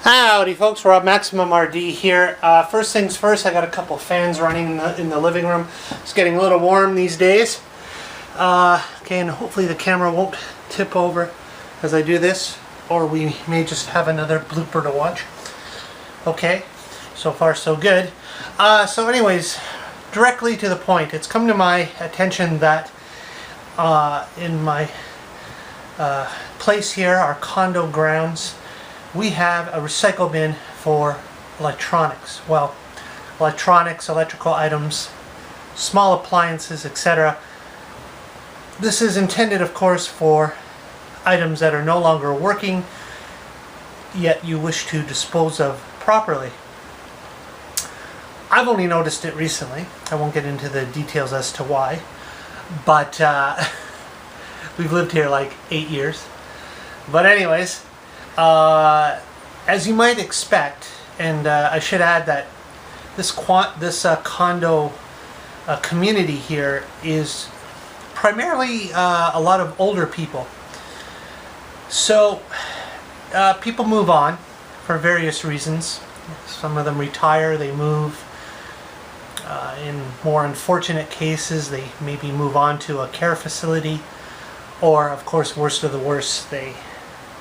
Howdy folks, Rob MaximumRD here. First things first, I got a couple fans running in the living room. It's getting a little warm these days. Okay, and hopefully the camera won't tip over as I do this, or we may just have another blooper to watch. Okay, so far so good. So anyways, directly to the point, it's come to my attention that in my place here, our condo grounds, we have a recycle bin for electronics. Well, electronics, electrical items, small appliances, etc. This is intended, of course, for items that are no longer working, yet you wish to dispose of properly. I've only noticed it recently. I won't get into the details as to why, but we've lived here like 8 years. But anyways, as you might expect, and I should add that this condo community here is primarily a lot of older people. So people move on for various reasons. Some of them retire, they move. In more unfortunate cases, they maybe move on to a care facility, or of course, worst of the worst, they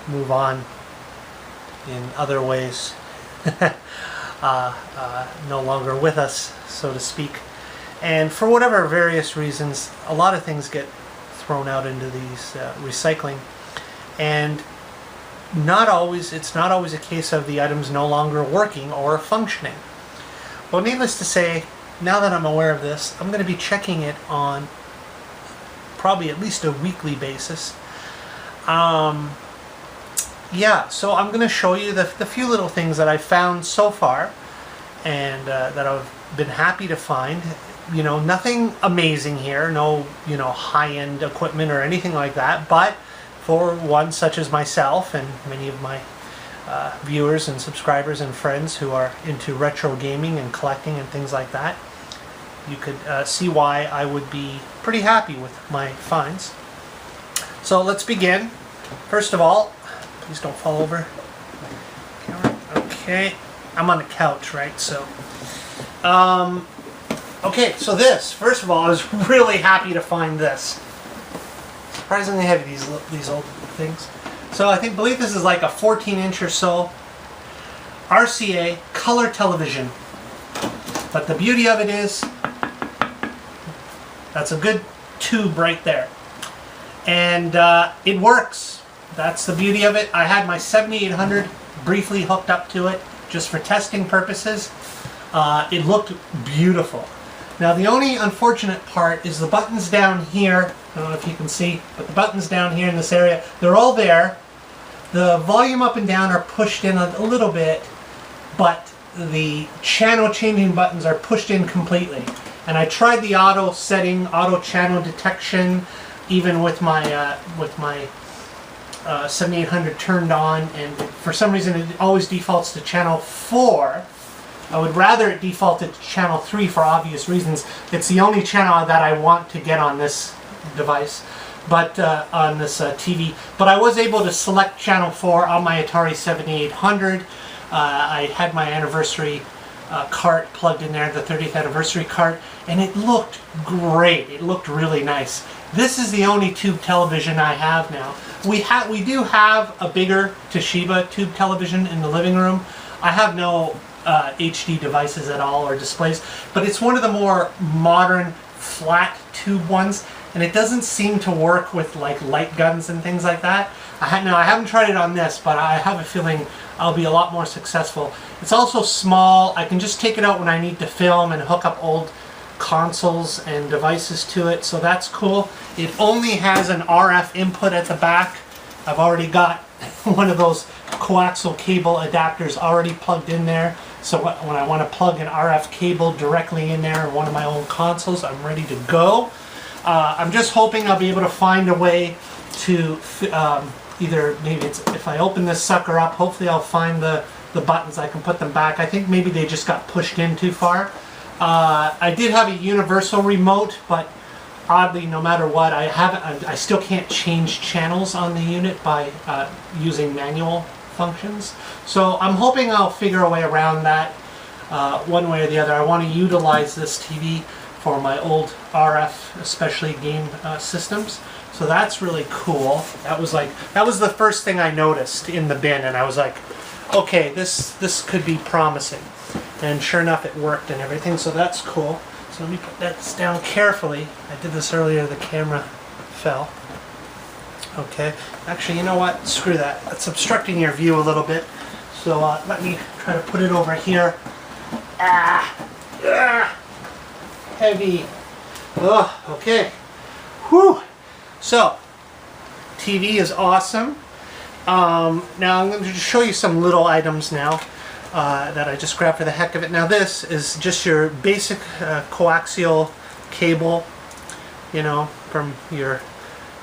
move on in other ways, no longer with us, so to speak. And for whatever various reasons, a lot of things get thrown out into these recycling, and it's not always a case of the items no longer working or functioning. Well, needless to say, now that I'm aware of this, I'm going to be checking it on probably at least a weekly basis. Yeah, so I'm going to show you the few little things that I've found so far, and that I've been happy to find. You know, nothing amazing here, no, you know, high-end equipment or anything like that, but for one such as myself and many of my viewers and subscribers and friends who are into retro gaming and collecting and things like that, you could see why I would be pretty happy with my finds. So let's begin. First of all, please don't fall over. Okay, I'm on the couch, right? So, okay, so this, first of all, I was really happy to find this. Surprisingly heavy, these old things. So I believe this is like a 14-inch or so RCA color television. But the beauty of it is, that's a good tube right there. And it works. That's the beauty of it. I had my 7800 briefly hooked up to it just for testing purposes. It looked beautiful. Now the only unfortunate part is the buttons down here. I don't know if you can see, but the buttons down here in this area, they're all there. The volume up and down are pushed in a little bit, but the channel changing buttons are pushed in completely. And I tried the auto setting, auto channel detection, even with my 7800 turned on, and for some reason it always defaults to channel 4. I would rather it defaulted to channel 3 for obvious reasons. It's the only channel that I want to get on this device, but on this TV. But I was able to select channel 4 on my Atari 7800. I had my anniversary cart plugged in there, the 30th anniversary cart, and it looked great. It looked really nice. This is the only tube television I have now. We do have a bigger Toshiba tube television in the living room. I have no HD devices at all or displays, but it's one of the more modern flat tube ones, and it doesn't seem to work with like light guns and things like that. Now I haven't tried it on this, but I have a feeling I'll be a lot more successful. It's also small. I can just take it out when I need to film and hook up old consoles and devices to it, so that's cool. It only has an RF input at the back. I've already got one of those coaxial cable adapters already plugged in there, so when I want to plug an RF cable directly in there in one of my old consoles, I'm ready to go. I'm just hoping I'll be able to find a way to either, maybe it's, if I open this sucker up, hopefully I'll find the buttons, I can put them back. I think maybe they just got pushed in too far. I did have a universal remote, but oddly, no matter what, I still can't change channels on the unit by using manual functions. So I'm hoping I'll figure a way around that one way or the other. I want to utilize this TV for my old RF, especially game systems. So that's really cool. That was the first thing I noticed in the bin, and I was like, okay, this could be promising. And sure enough, it worked and everything, so that's cool. So let me put that down carefully. I did this earlier, the camera fell. Okay, actually, you know what? Screw that. That's obstructing your view a little bit. So let me try to put it over here. Heavy. Oh, okay. Whew. So, TV is awesome. Now I'm going to show you some little items now that I just grabbed for the heck of it. Now this is just your basic coaxial cable, you know, from your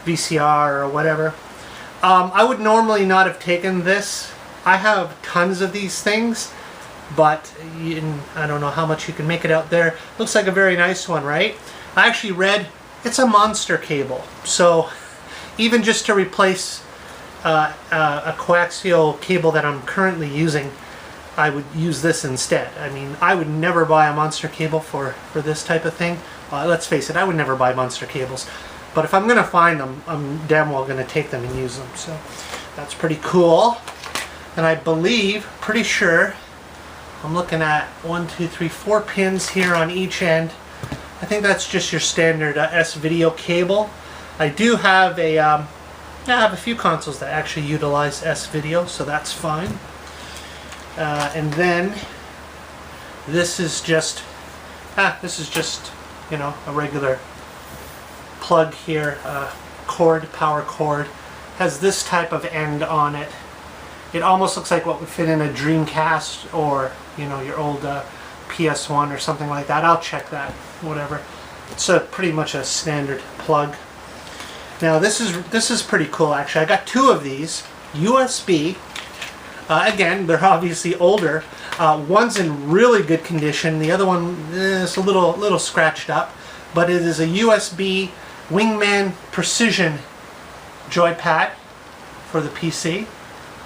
VCR or whatever. I would normally not have taken this. I have tons of these things, but I don't know how much you can make it out there. Looks like a very nice one, right? I actually read it's a monster cable. So even just to replace a coaxial cable that I'm currently using, I would use this instead. I mean, I would never buy a monster cable for this type of thing. Let's face it, I would never buy monster cables. But if I'm going to find them, I'm damn well going to take them and use them. So that's pretty cool. And I believe, pretty sure, I'm looking at 1, 2, 3, 4 pins here on each end. I think that's just your standard S-video cable. I do have I have a few consoles that actually utilize S-video, so that's fine. And then this is just you know, a regular plug here, power cord. Has this type of end on it. It almost looks like what would fit in a Dreamcast or, you know, your old PS1 or something like that. I'll check that, whatever. It's pretty much a standard plug. Now this is pretty cool actually. I got 2 of these USB. Again, they're obviously older. One's in really good condition. The other one is a little scratched up, but it is a USB Wingman Precision joypad for the PC.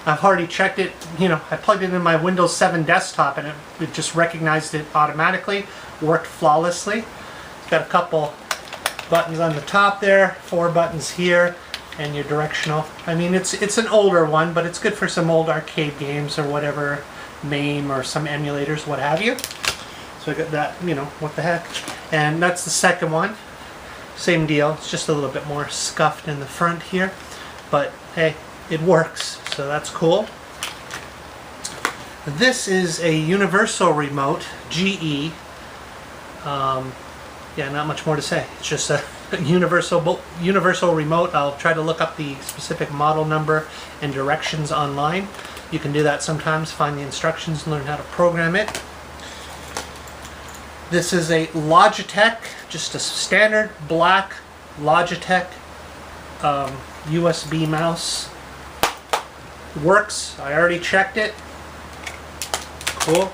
I've already checked it. You know, I plugged it in my Windows 7 desktop, and it just recognized it automatically. Worked flawlessly. It's got a couple buttons on the top there, 4 buttons here, and your directional. I mean, it's an older one, but it's good for some old arcade games or whatever, MAME or some emulators, what have you. So I got that, you know, what the heck. And that's the second one. Same deal. It's just a little bit more scuffed in the front here, but hey, it works, so that's cool. This is a universal remote, GE. Yeah, not much more to say. It's just a universal remote. I'll try to look up the specific model number and directions online. You can do that sometimes, find the instructions and learn how to program it. This is a Logitech, just a standard black Logitech USB mouse. Works. I already checked it. Cool.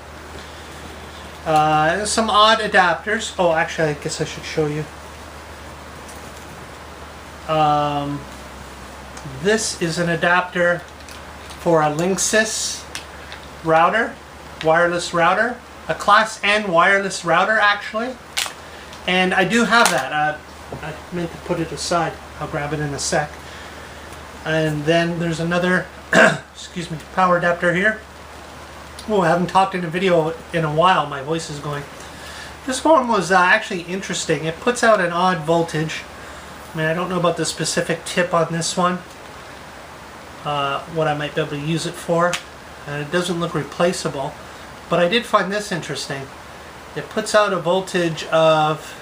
Some odd adapters. Oh, actually, I guess I should show you. This is an adapter for a Linksys router, wireless router, a Class N wireless router actually, and I do have that. I meant to put it aside. I'll grab it in a sec. And then there's another excuse me, power adapter here. Oh, I haven't talked in a video in a while. My voice is going. This one was actually interesting. It puts out an odd voltage. I mean, I don't know about the specific tip on this one, what I might be able to use it for. And it doesn't look replaceable. But I did find this interesting. It puts out a voltage of...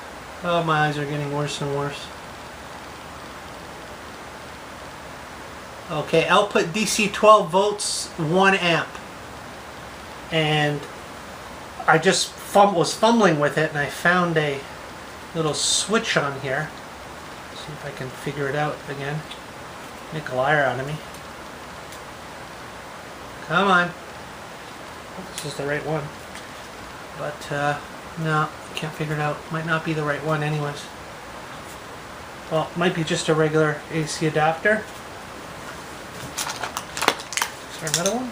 Oh, my eyes are getting worse and worse. Okay, output DC 12 volts, 1 amp. And I just was fumbling with it, and I found a little switch on here. See if I can figure it out again. Make a liar out of me. Come on. This is the right one. But, no, can't figure it out. Might not be the right one anyways. Well, it might be just a regular AC adapter. Is there another one?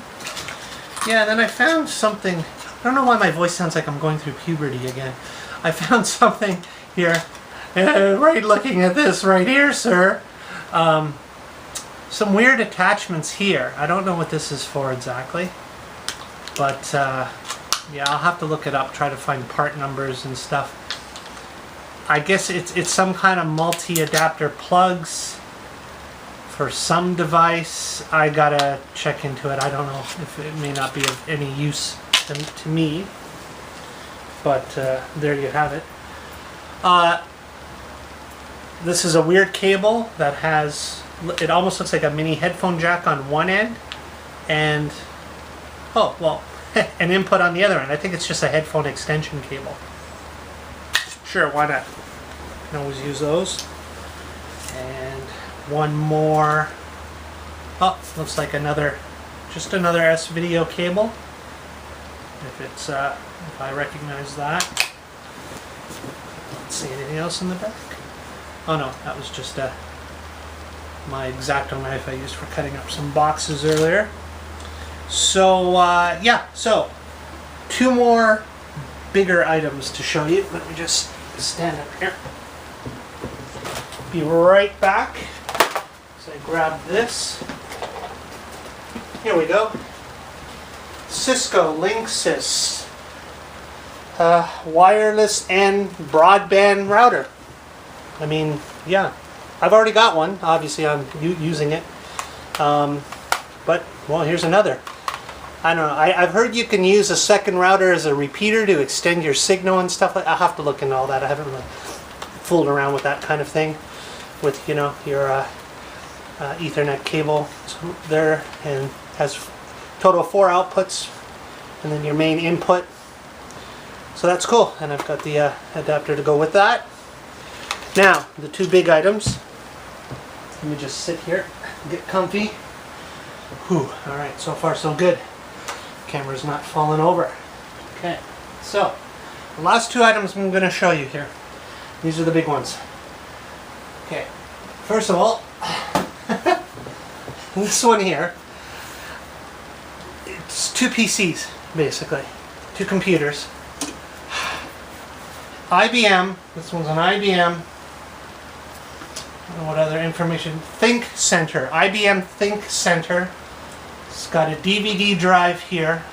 Yeah, and then I found something. I don't know why my voice sounds like I'm going through puberty again. I found something here. Right looking at this right here, sir. Some weird attachments here. I don't know what this is for exactly. But, yeah, I'll have to look it up, try to find part numbers and stuff. I guess it's some kind of multi-adapter plugs for some device. I gotta check into it. I don't know if it may not be of any use to me. But there you have it. This is a weird cable that has, it almost looks like a mini headphone jack on one end and, oh, well, an input on the other end. I think it's just a headphone extension cable. Sure, why not? You can always use those. And one more. Oh, looks like another, just another S-video cable. If it's, if I recognize that. Let's see, anything else in the back? Oh no, that was just my X-Acto knife I used for cutting up some boxes earlier. So, yeah, so 2 more bigger items to show you. Let me just stand up here. Be right back. So I grab this. Here we go. Cisco Linksys wireless and broadband router. I mean, yeah, I've already got one. Obviously, I'm using it. But, well, here's another. I don't know. I've heard you can use a second router as a repeater to extend your signal and stuff like that. I'll have to look into all that. I haven't really fooled around with that kind of thing. With, you know, your Ethernet cable there, and has total of 4 outputs, and then your main input. So that's cool. And I've got the adapter to go with that. Now, the 2 big items. Let me just sit here and get comfy. Whew, alright, so far so good. Camera's not falling over. Okay, so the last 2 items I'm going to show you here. These are the big ones. Okay, first of all, this one here, it's 2 PCs, basically. 2 computers. IBM, this one's an IBM. What other information? Think Center. IBM Think Center. It's got a DVD drive here.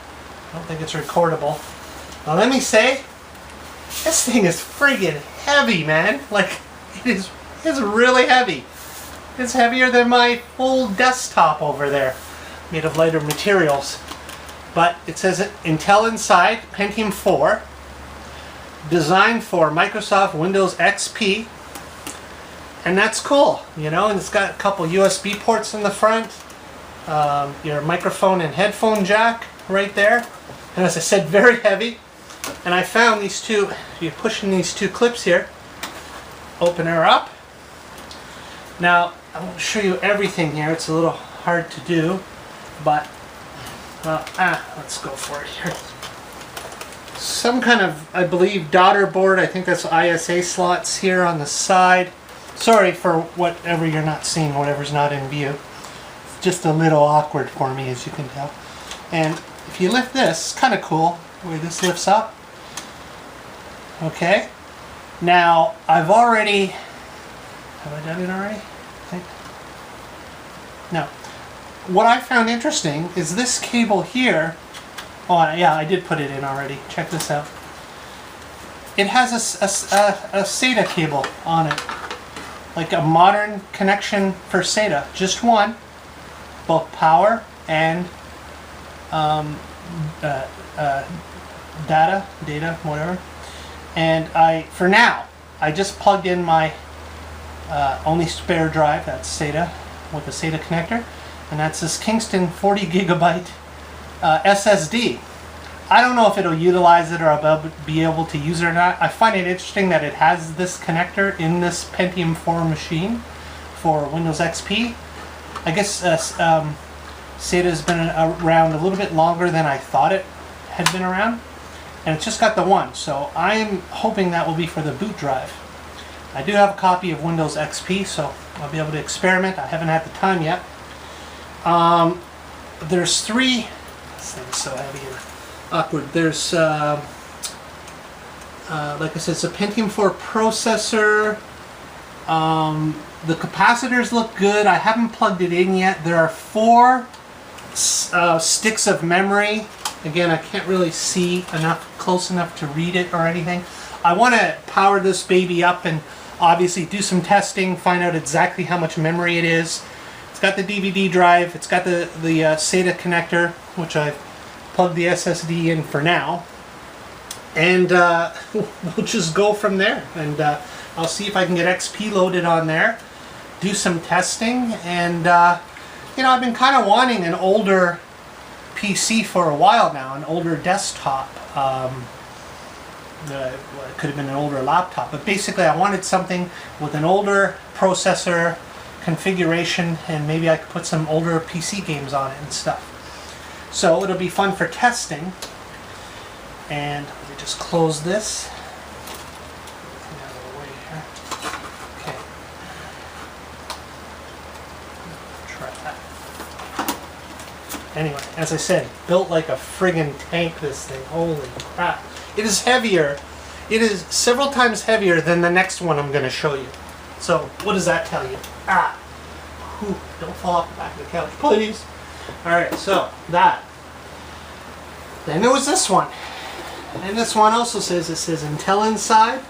I don't think it's recordable. Now let me say, this thing is friggin' heavy, man. Like, it's really heavy. It's heavier than my full desktop over there. Made of lighter materials. But it says Intel inside, Pentium 4. Designed for Microsoft Windows XP. And that's cool, you know, and it's got a couple USB ports in the front, your microphone and headphone jack right there, and as I said, very heavy. And I found these 2, you're pushing these 2 clips here, open her up. Now, I won't show you everything here, it's a little hard to do, but, let's go for it here. Some kind of, I believe, daughter board, I think that's ISA slots here on the side. Sorry for whatever you're not seeing, whatever's not in view. It's just a little awkward for me, as you can tell. And if you lift this, it's kind of cool, where this lifts up. Okay. Now, I've already... Have I done it already? I think. No. What I found interesting is this cable here. Oh, yeah, I did put it in already. Check this out. It has a SATA cable on it. Like a modern connection for SATA. Just one. Both power and data, whatever. And for now, I just plugged in my only spare drive, that's SATA, with a SATA connector. And that's this Kingston 40 gigabyte SSD. I don't know if it'll utilize it or I'll be able to use it or not. I find it interesting that it has this connector in this Pentium 4 machine for Windows XP. I guess SATA has been around a little bit longer than I thought it had been around. And it's just got the one, so I'm hoping that will be for the boot drive. I do have a copy of Windows XP, so I'll be able to experiment. I haven't had the time yet. there's three. This thing's so heavy and awkward. There's like I said, it's a Pentium 4 processor. The capacitors look good. I haven't plugged it in yet. There are 4 sticks of memory. Again, I can't really see close enough to read it or anything. I want to power this baby up and obviously do some testing, find out exactly how much memory it is. It's got the DVD drive. It's got the SATA connector, which I've plugged the SSD in for now. And we'll just go from there. And I'll see if I can get XP loaded on there, do some testing, and you know, I've been kind of wanting an older PC for a while now, an older desktop. It could have been an older laptop, but basically I wanted something with an older processor configuration, and maybe I could put some older PC games on it and stuff. So it'll be fun for testing. And let me just close this. Okay. Try that. Anyway, as I said, built like a friggin' tank, this thing. Holy crap. It is heavier. It is several times heavier than the next one I'm going to show you. So, what does that tell you? Ah! Whew, don't fall off the back of the couch, please. Alright, so, that. Then there was this one. And this one also says, it says Intel inside.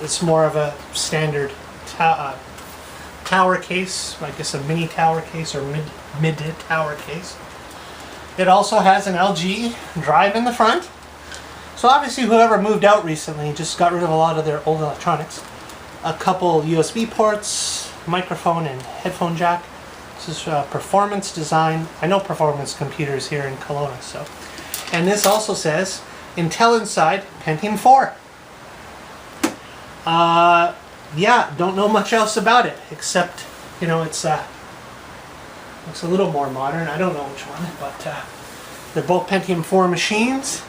It's more of a standard tower case, I guess a mini tower case or mid tower case. It also has an LG drive in the front. So obviously whoever moved out recently just got rid of a lot of their old electronics. A couple USB ports, microphone and headphone jack. This is performance design. I know performance computers here in Kelowna, so. And this also says Intel inside, Pentium 4. Yeah, don't know much else about it except, you know, it's a little more modern. I don't know which one, but they're both Pentium 4 machines.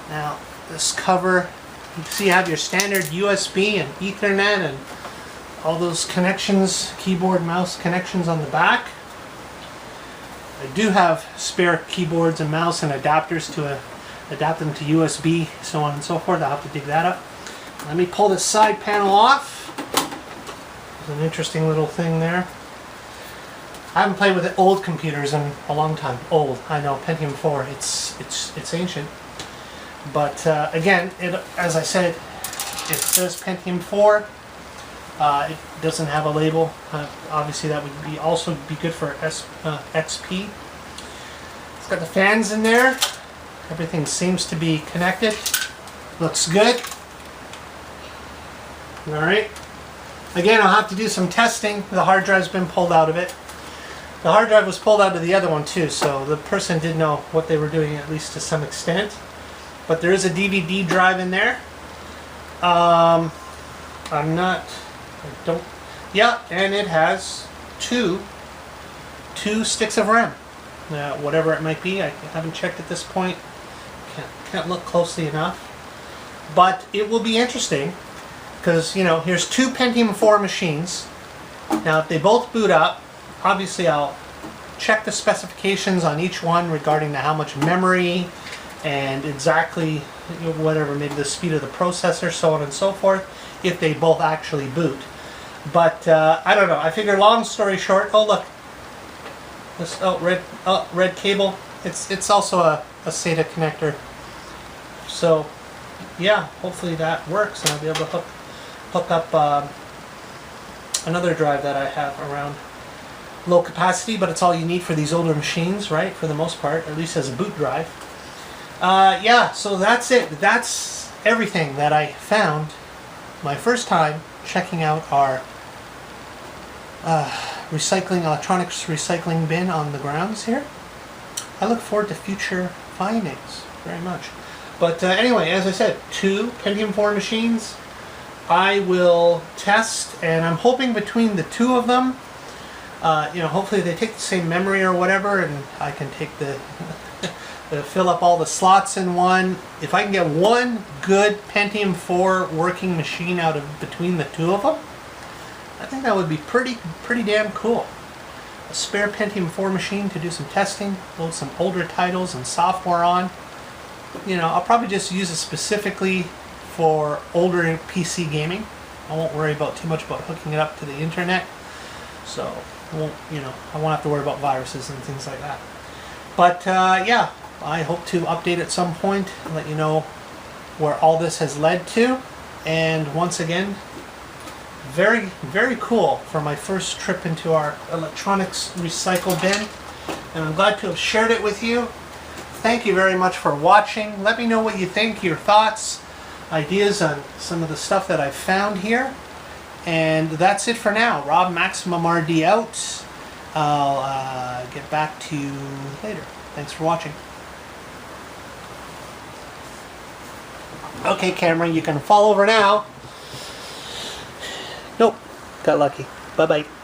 Now, this cover, you can see you have your standard USB and Ethernet and all those connections, keyboard, mouse connections on the back. I do have spare keyboards and mouse and adapters to adapt them to USB, so on and so forth. I'll have to dig that up. Let me pull this side panel off. There's an interesting little thing there. I haven't played with old computers in a long time. Old, I know, Pentium 4. It's ancient. But again, as I said, it says Pentium 4. It doesn't have a label. Obviously, that would also be good for XP. It's got the fans in there. Everything seems to be connected. Looks good. Alright. Again, I'll have to do some testing. The hard drive's been pulled out of it. The hard drive was pulled out of the other one too, so the person did know what they were doing, at least to some extent. But there is a DVD drive in there. Yeah, and it has two sticks of RAM. Whatever it might be, I haven't checked at this point. Can't look closely enough. But it will be interesting, because, you know, here's 2 Pentium 4 machines. Now, if they both boot up, obviously I'll check the specifications on each one regarding to how much memory and exactly whatever, maybe the speed of the processor, so on and so forth, if they both actually boot. But I don't know. I figure, long story short, oh look, this red cable. It's also a SATA connector. So yeah, hopefully that works, and I'll be able to hook up another drive that I have around. Low capacity, but it's all you need for these older machines, right? For the most part, at least as a boot drive. Yeah, so that's it. That's everything that I found my first time checking out our electronics recycling bin on the grounds here. I look forward to future findings very much. But anyway, as I said, 2 Pentium 4 machines. I will test, and I'm hoping between the 2 of them, you know, hopefully they take the same memory or whatever, and I can take the fill up all the slots in one. If I can get one good Pentium 4 working machine out of between the 2 of them, I think that would be pretty damn cool. a spare Pentium 4 machine to do some testing, load some older titles and software on. You know, I'll probably just use it specifically for older PC gaming. I won't worry about too much about hooking it up to the internet. So I won't have to worry about viruses and things like that. But yeah, I hope to update at some point and let you know where all this has led to. And once again, very, very cool for my first trip into our electronics recycle bin. And I'm glad to have shared it with you. Thank you very much for watching. Let me know what you think, your thoughts, ideas on some of the stuff that I've found here. And that's it for now. Rob MaximumRD out. I'll get back to you later. Thanks for watching. Okay, camera, you can fall over now. Nope, got lucky. Bye-bye.